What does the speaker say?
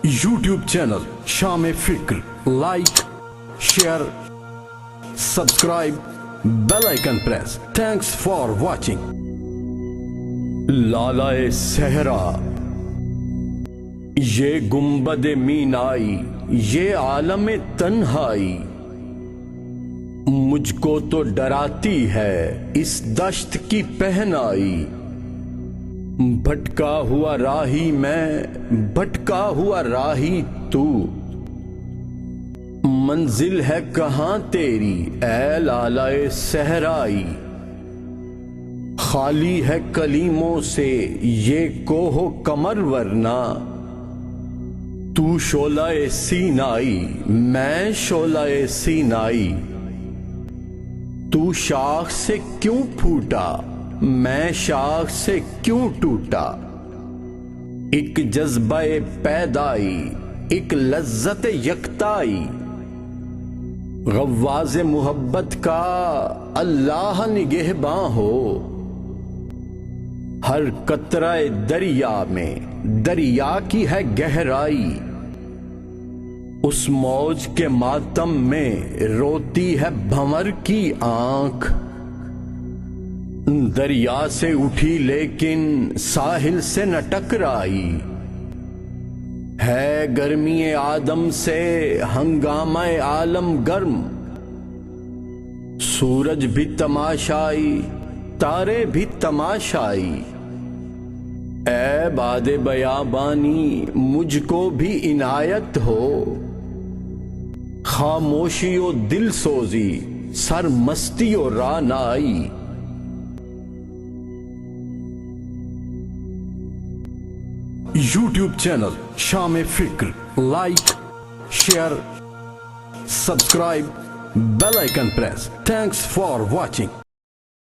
YouTube channel SHAM-E-FIKAR. Like, share, subscribe, bell icon press. Thanks for watching. लालाए सहरा, ये गुंबद मीनाई, ये आलम तन्हाई, मुझको तो डराती है इस दश्त की पहनाई। भटका हुआ राही मैं, भटका हुआ राही तू, मंजिल है कहां तेरी ऐ लालाए सहराई। खाली है कलीमों से ये कोहो कमर वरना, तू शोलाए सीनाई मैं शोलाए सीनाई। तू शाख से क्यों फूटा मैं शाख से क्यों टूटा। एक जज्बे पैदाई एक लज्जत यकताई, गव्वाज मुहब्बत का अल्लाह निगहबां हो। हर कतराए दरिया में दरिया की है गहराई, उस मौज के मातम में रोती है भंवर की आंख। दरिया से उठी लेकिन साहिल से न टकराई, है गर्मी आदम से हंगामा आलम गर्म। सूरज भी तमाशाई तारे भी तमाशाई, ऐ बादे बयाबानी मुझको भी इनायत हो। खामोशियो दिल सोजी सर मस्तियो रानाई। YouTube channel SHAM-E-FIKAR. Like, share, subscribe, bell icon press. Thanks for watching.